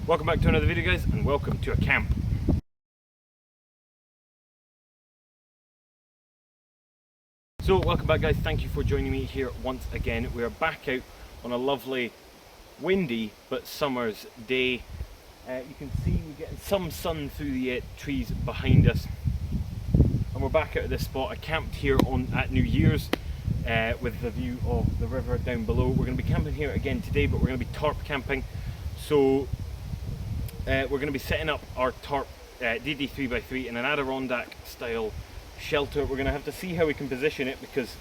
Welcome back to another video, guys, and welcome to a camp. So welcome back, guys, thank you for joining me here once again. We are back out on a lovely windy but summer's day. You can see we're getting some sun through the trees behind us, and we're back out at this spot. I camped here at New Year's with the view of the river down below. We're going to be camping here again today, but we're going to be tarp camping. So we're going to be setting up our tarp DD 3x3 in an Adirondack style shelter. We're going to have to see how we can position it because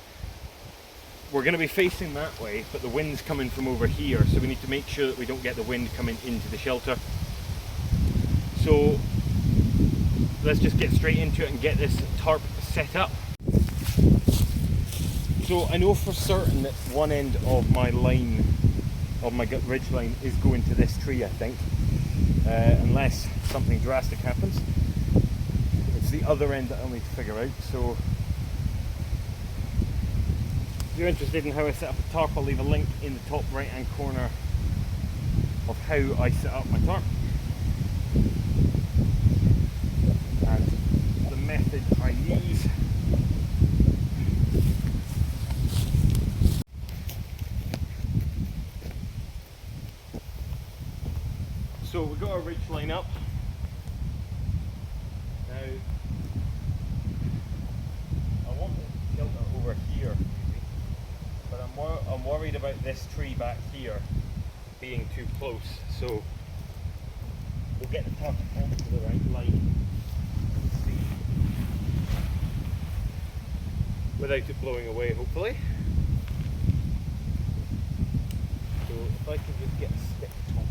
we're going to be facing that way, but the wind's coming from over here, so we need to make sure that we don't get the wind coming into the shelter. So let's just get straight into it and get this tarp set up. So I know for certain that one end of my line, of my ridge line, is going to this tree, I think. Unless something drastic happens. It's the other end that I'll need to figure out. So if you're interested in how I set up a tarp, I'll leave a link in the top right hand corner of how I set up my tarp and the method I use. So we've got our ridge line up. Now, I want the shelter over here, maybe, but I'm worried about this tree back here being too close. So we'll get the tarp onto the right line and see, without it blowing away, hopefully. So if I can just get a stick on.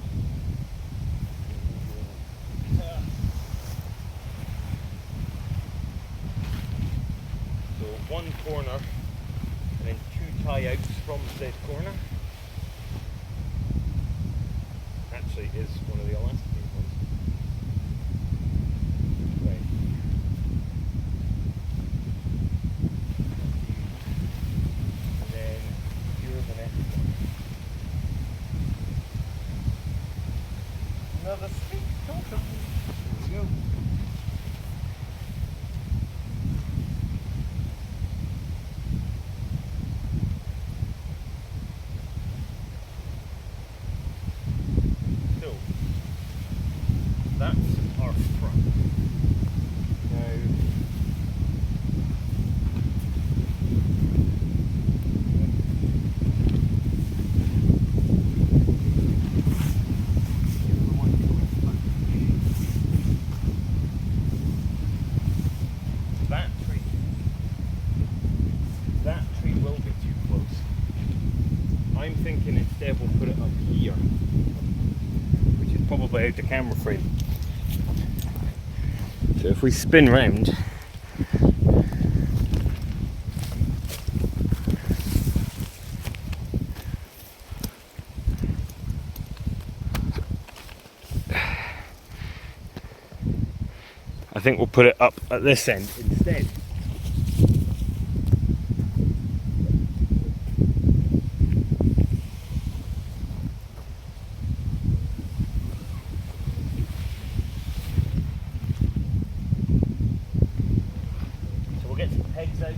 So one corner and then two tie outs from said corner. Actually is one of the elasticated ones. Right. And then here's the next one. Another stick. Let's go. That's our front. Now, that tree will be too close. I'm thinking instead we'll put it up here, which is probably out the camera frame. So if we spin round, I think we'll put it up at this end instead. Get some pegs out.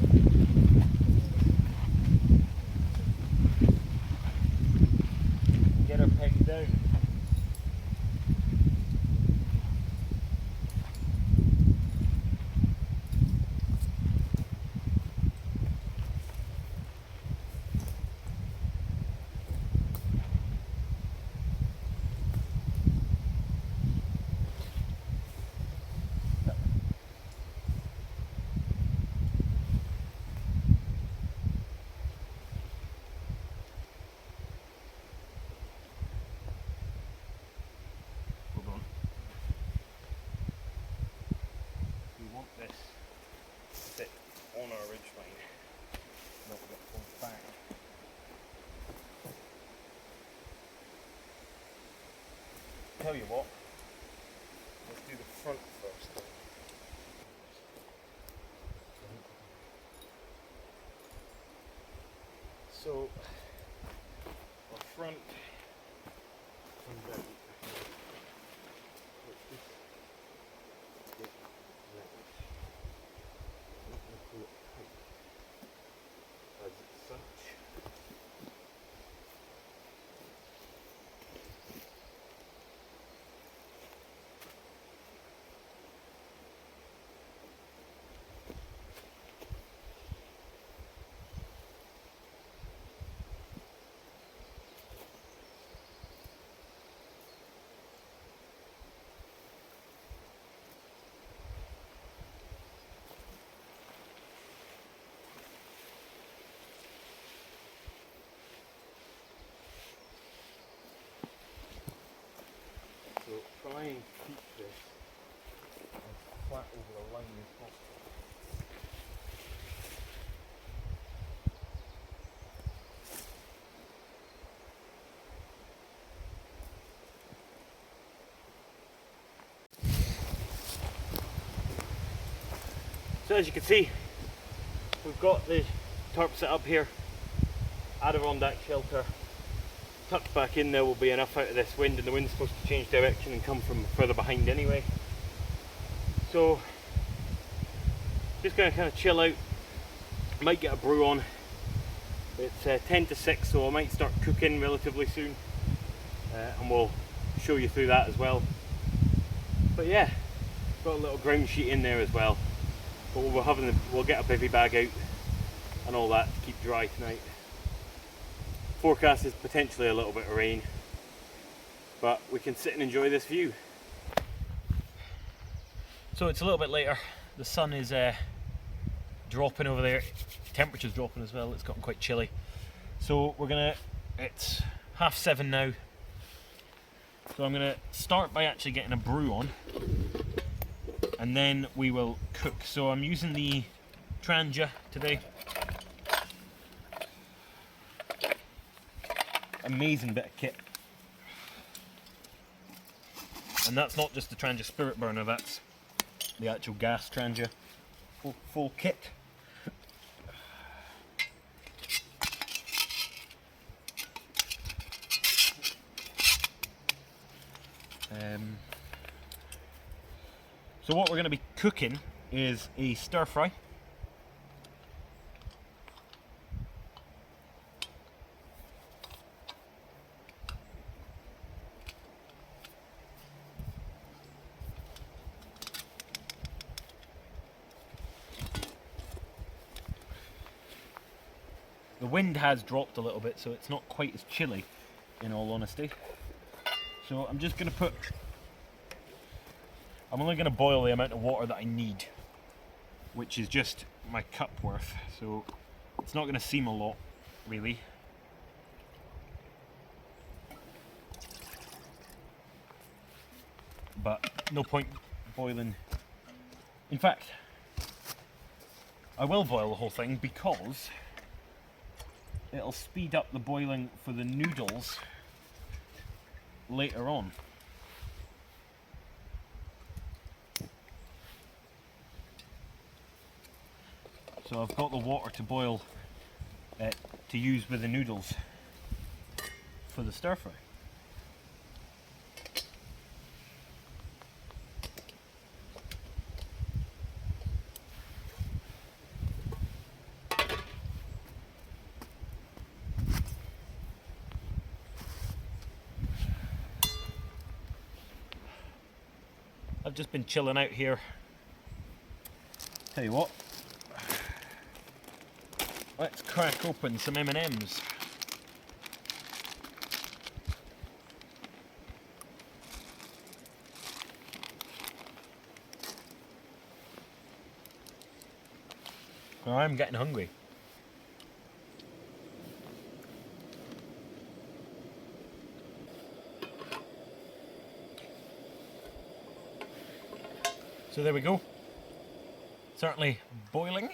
Get our pegs down. Sit on our ridge line, not get pulled back. Tell you what, let's do the front first. So our front comes out So try and keep this as flat over the line as possible. So as you can see, we've got the tarp set up here, Adirondack shelter. Tucked back in there will be enough out of this wind, and the wind's supposed to change direction and come from further behind anyway. So just going to kind of chill out. Might get a brew on. It's 10 to 6, so I might start cooking relatively soon, and we'll show you through that as well. But yeah, got a little ground sheet in there as well. But we'll get a bivvy bag out and all that to keep dry tonight. Forecast is potentially a little bit of rain, but we can sit and enjoy this view. So it's a little bit later. The sun is dropping over there. Temperature's dropping as well. It's gotten quite chilly. So it's 7:30 now. So I'm gonna start by actually getting a brew on, and then we will cook. So I'm using the Trangia today. Amazing bit of kit. And that's not just the Trangia spirit burner, that's the actual gas Trangia. Full kit. So what we're going to be cooking is a stir fry. The wind has dropped a little bit, so it's not quite as chilly, in all honesty. So I'm just going to I'm only going to boil the amount of water that I need, which is just my cup worth, so it's not going to seem a lot, really. But no point boiling. In fact, I will boil the whole thing because it'll speed up the boiling for the noodles later on. So I've got the water to boil to use with the noodles for the stir fry. I've just been chilling out here. Tell you what, let's crack open some M&Ms. Well, I'm getting hungry. So there we go. Certainly boiling.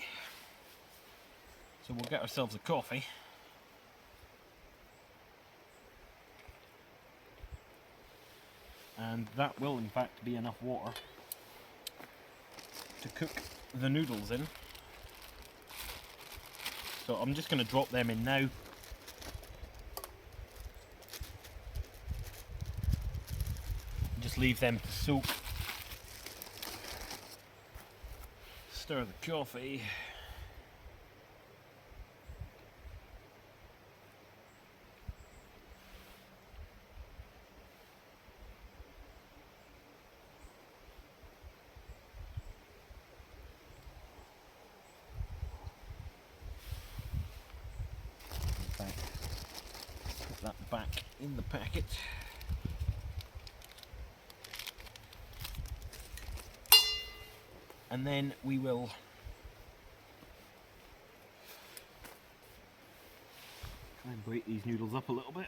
So we'll get ourselves a coffee. And that will in fact be enough water to cook the noodles in. So I'm just going to drop them in now. Just leave them to soak. Stir the coffee. Put that back in the packet. And then we will try and break these noodles up a little bit.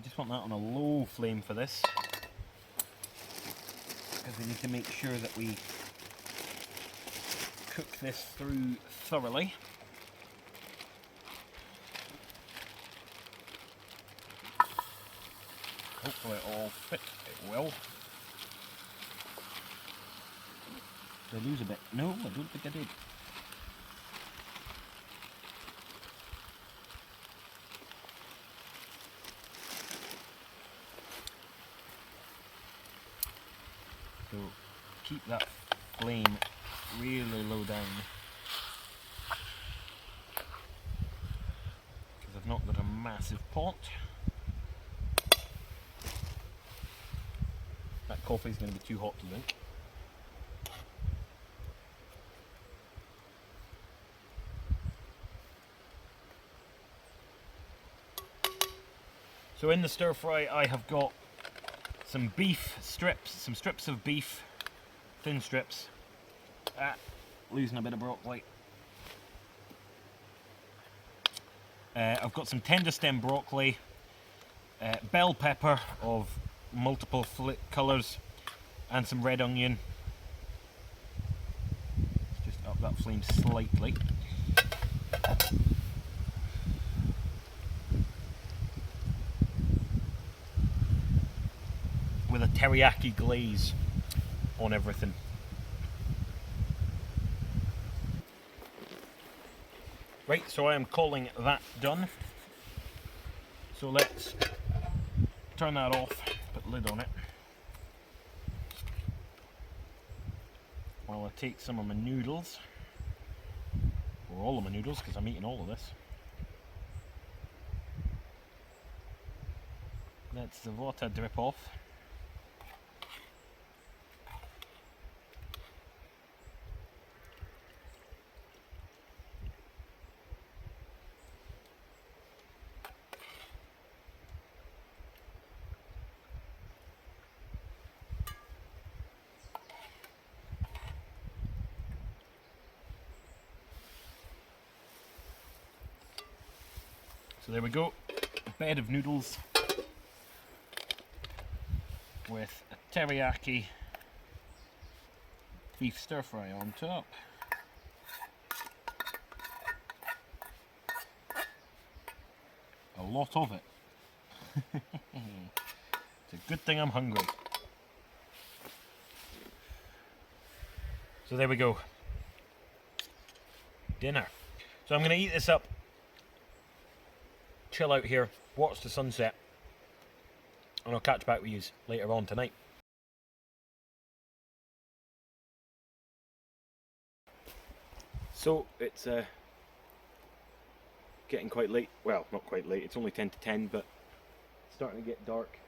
just want that on a low flame for this, because we need to make sure that we cook this through thoroughly. Hopefully it all fit. It will. Did I lose a bit? No, I don't think I did. So keep that flame really low down, because I've not got a massive pot. That coffee is going to be too hot to drink. So in the stir fry I have got some beef strips, some strips of beef, thin strips. Losing a bit of broccoli. I've got some tender stem broccoli, bell pepper of multiple colours, and some red onion. Let's just up that flame slightly. With a teriyaki glaze on everything. Right, so I am calling that done. So let's turn that off, put the lid on it, while I take some of my noodles, or all of my noodles, because I'm eating all of this. Let's the water drip off. So there we go, a bed of noodles with a teriyaki beef stir fry on top. A lot of it. It's a good thing I'm hungry. So there we go. Dinner. So I'm going to eat this up, chill out here, watch the sunset, and I'll catch back with you later on tonight. So it's getting quite late. Well, not quite late, it's only 10 to 10, but it's starting to get dark.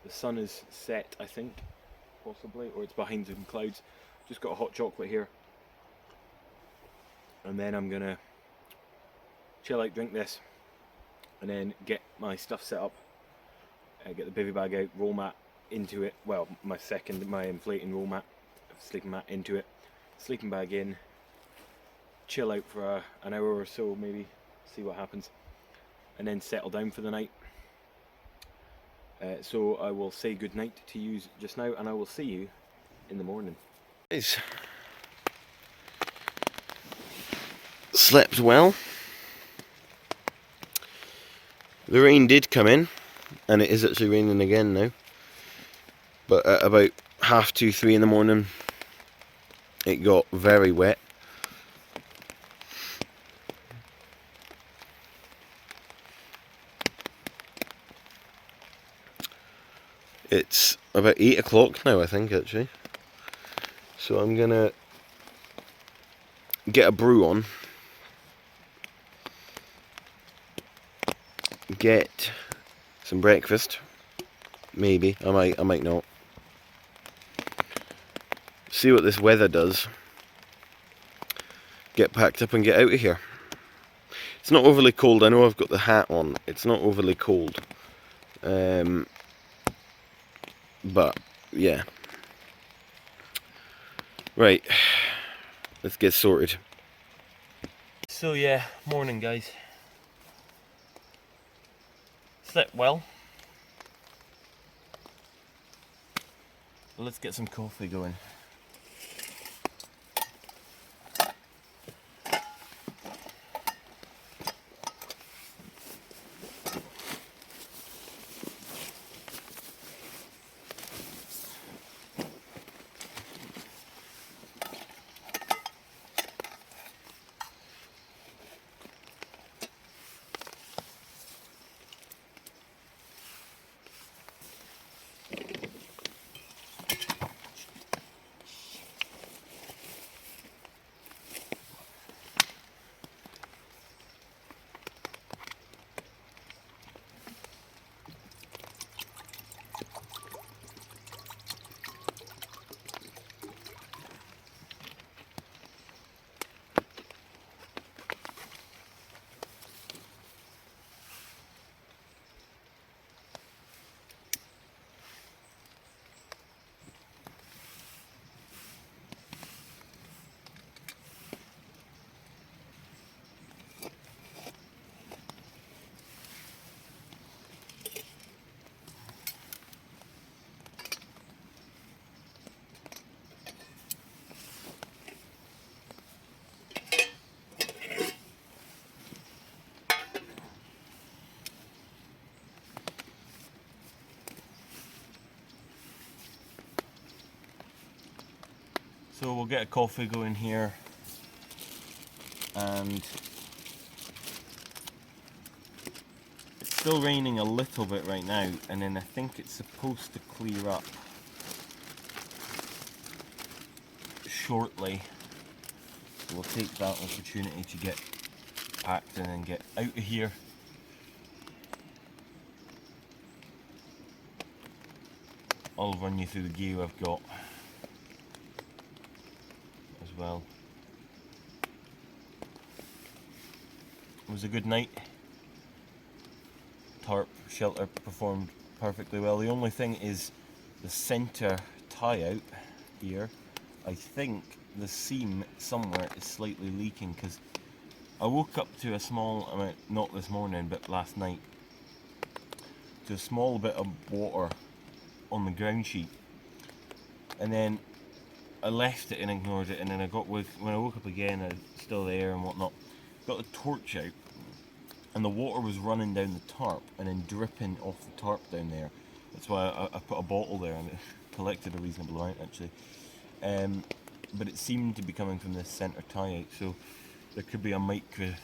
The sun is set, I think, possibly, or it's behind some clouds. Just got a hot chocolate here, and then I'm gonna chill out, drink this, and then get my stuff set up. Get the bivy bag out, roll mat into it. Well, my inflating roll mat, sleeping mat into it, sleeping bag in, chill out for an hour or so, maybe, see what happens, and then settle down for the night. So I will say good night to you just now, and I will see you in the morning. Slept well. The rain did come in, and it is actually raining again now. But at about 2:30, 3 in the morning, it got very wet. It's about 8 o'clock now, I think, actually. So I'm gonna get a brew on, get some breakfast, maybe, I might not. See what this weather does. Get packed up and get out of here. It's not overly cold, I know I've got the hat on, it's not overly cold. But, yeah. Right, let's get sorted. So yeah, morning guys. Slept well. let's get some coffee going. So we'll get a coffee going here, and it's still raining a little bit right now, and then I think it's supposed to clear up shortly. So we'll take that opportunity to get packed and then get out of here. I'll run you through the gear I've got as well. It was a good night. Tarp shelter performed perfectly well. The only thing is the centre tie out here. I think the seam somewhere is slightly leaking, because I woke up to a small amount, not this morning but last night, to a small bit of water on the ground sheet, and then I left it and ignored it, and then when I woke up again, it's still there and whatnot. Got the torch out, and the water was running down the tarp and then dripping off the tarp down there. That's why I put a bottle there, and it collected a reasonable amount actually. But it seemed to be coming from this centre tie out, so there could be a micro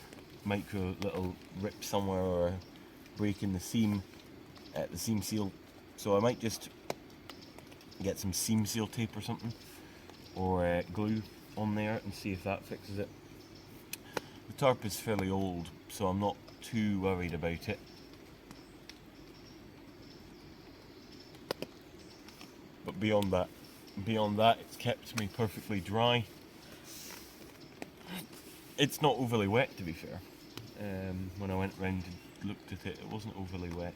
little rip somewhere, or a break in the seam seal. So I might just get some seam seal tape or something, or glue on there, and see if that fixes it. The tarp is fairly old, so I'm not too worried about it. But beyond that, it's kept me perfectly dry. It's not overly wet, to be fair. When I went round and looked at it, it wasn't overly wet.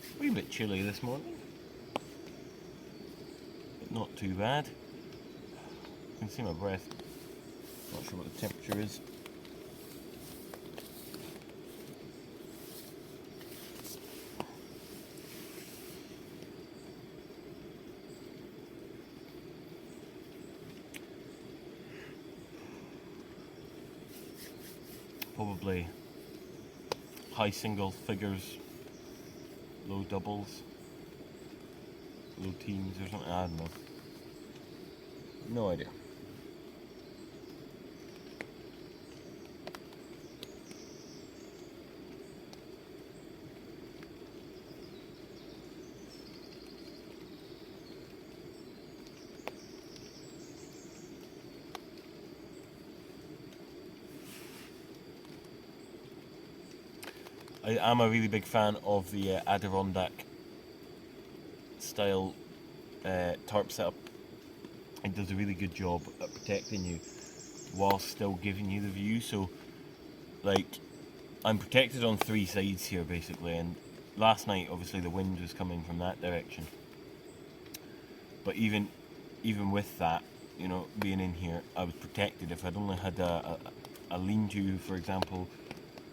A wee bit chilly this morning, but not too bad. You can see my breath. Not sure what the temperature is. Probably high single figures, low doubles, low teens or something. I don't know. No idea. I am a really big fan of the Adirondack style tarp setup. It does a really good job at protecting you while still giving you the view. So, like, I'm protected on 3 sides here basically, and last night obviously the wind was coming from that direction. But even with that, you know, being in here, I was protected. If I'd only had a lean-to, for example,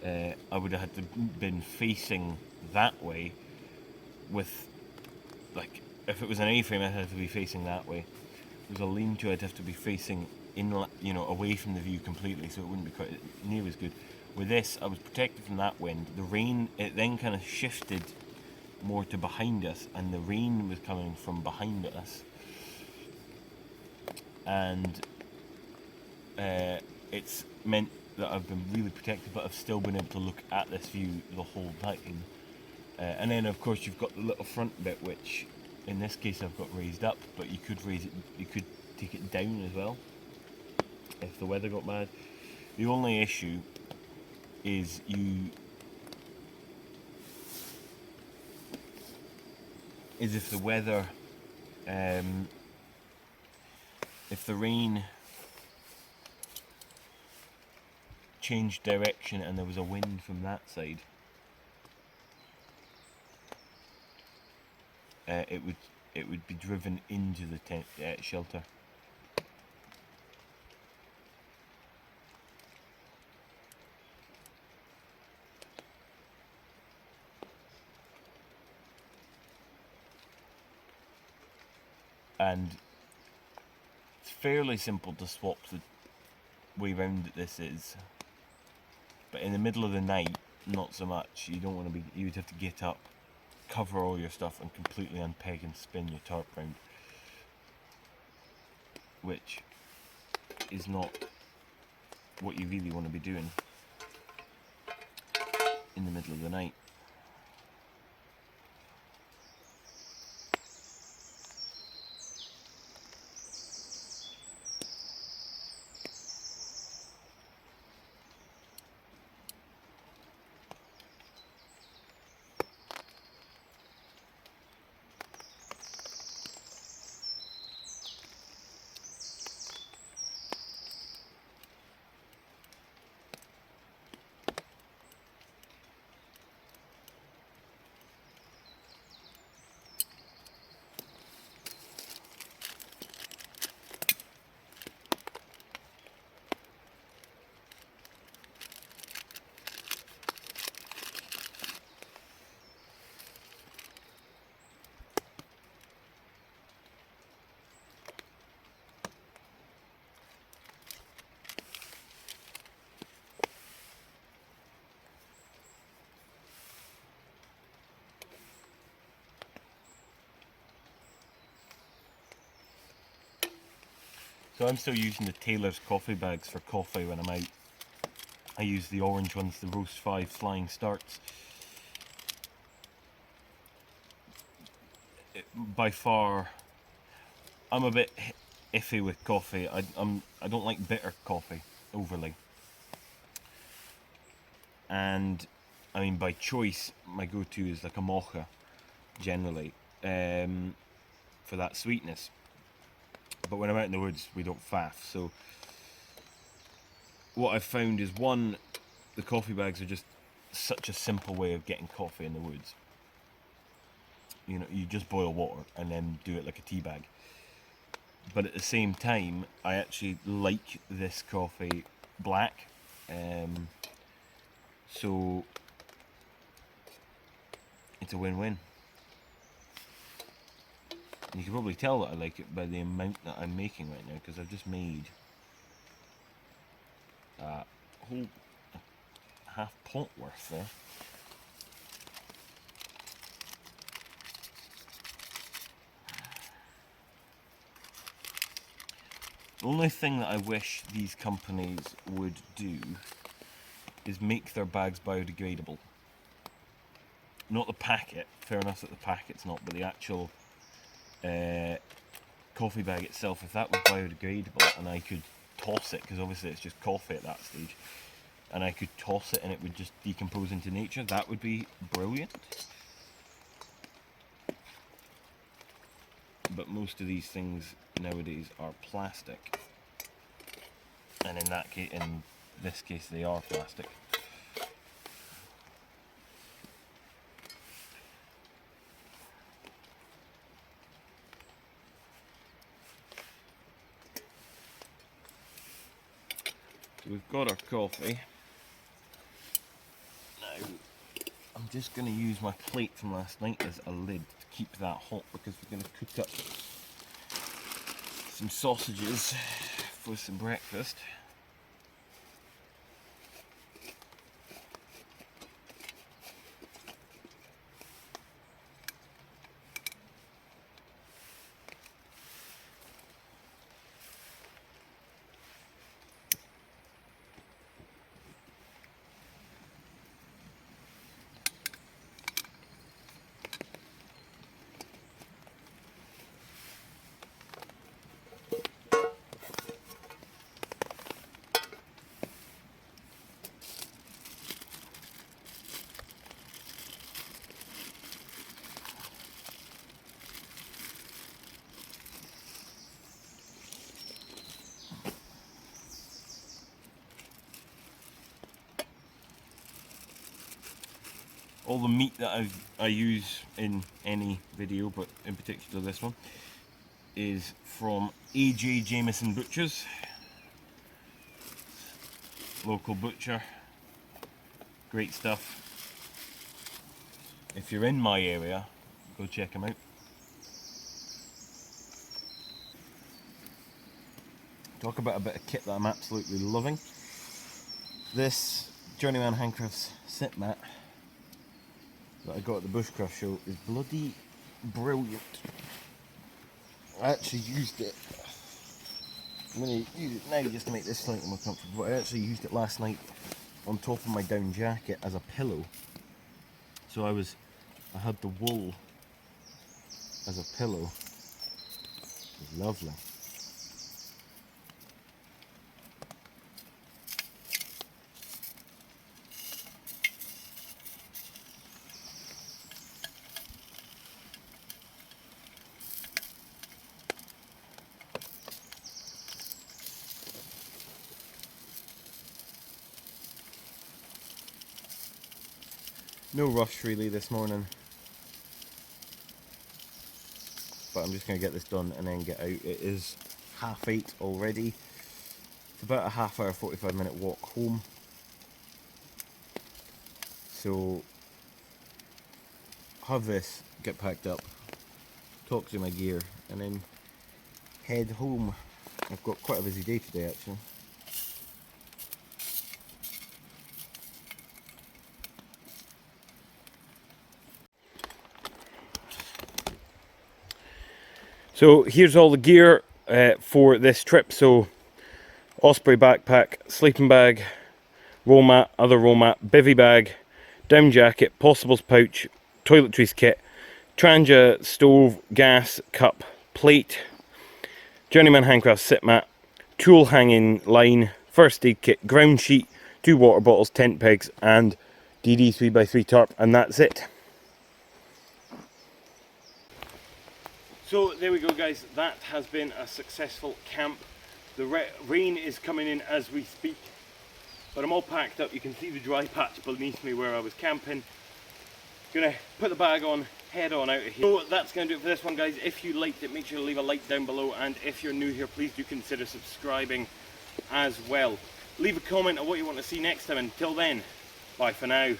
I would have had to been facing that way. With, like, if it was an A-frame, I'd have to be facing that way. If it was a lean-to, I'd have to be facing in, you know, away from the view completely, so it wouldn't be quite near as good. With this, I was protected from that wind. The rain, it then kind of shifted more to behind us, and the rain was coming from behind us, and it's meant that I've been really protected, but I've still been able to look at this view the whole time. And then of course you've got the little front bit, which in this case I've got raised up, but you could raise it, you could take it down as well if the weather got bad. The only issue is if the weather, if the rain changed direction and there was a wind from that side, it would be driven into the tent shelter. And it's fairly simple to swap the way round that this is, but in the middle of the night, not so much. You don't want to be. You would have to get up, cover all your stuff, and completely unpeg and spin your tarp round, which is not what you really want to be doing in the middle of the night. So I'm still using the Taylor's coffee bags for coffee when I'm out. I use the orange ones, the Roast 5 Flying Starts. By far, I'm a bit iffy with coffee. I don't like bitter coffee overly. And I mean, by choice, my go-to is like a mocha, generally, for that sweetness. But when I'm out in the woods, we don't faff. So what I've found is, one, the coffee bags are just such a simple way of getting coffee in the woods. You know, you just boil water and then do it like a tea bag. But at the same time, I actually like this coffee black. So it's a win-win. You can probably tell that I like it by the amount that I'm making right now, because I've just made a whole half pot worth there. The only thing that I wish these companies would do is make their bags biodegradable. Not the packet, fair enough that the packet's not, but the actual coffee bag itself. If that was biodegradable and I could toss it, because obviously it's just coffee at that stage, and I could toss it and it would just decompose into nature, that would be brilliant. But most of these things nowadays are plastic, and in this case they are plastic. So we've got our coffee. Now I'm just going to use my plate from last night as a lid to keep that hot, because we're going to cook up some sausages for some breakfast. All the meat that I use in any video, but in particular this one, is from AJ Jameson Butchers. Local butcher. Great stuff. If you're in my area, go check him out. Talk about a bit of kit that I'm absolutely loving. This Journeyman Handcrafts sit mat that I got at the Bushcraft show is bloody brilliant. I actually used it. I'm going to use it now just to make this slightly more comfortable, but I actually used it last night on top of my down jacket as a pillow. So I had the wool as a pillow. It was lovely. No rush really this morning, but I'm just going to get this done and then get out. It is 8:30 already. It's about a half hour, 45-minute walk home. So have this, get packed up, talk to my gear, and then head home. I've got quite a busy day today actually. So here's all the gear for this trip. So Osprey backpack, sleeping bag, roll mat, other roll mat, bivy bag, down jacket, possibles pouch, toiletries kit, Trangia stove, gas, cup, plate, Journeyman Handcraft sit mat, tool hanging line, first aid kit, ground sheet, 2 water bottles, tent pegs, and DD 3x3 tarp, and that's it. So there we go guys, that has been a successful camp. The rain is coming in as we speak, but I'm all packed up. You can see the dry patch beneath me where I was camping. Gonna put the bag on, head on out of here. So that's gonna do it for this one guys. If you liked it, make sure to leave a like down below, and if you're new here, please do consider subscribing as well. Leave a comment on what you want to see next time. Until then, bye for now.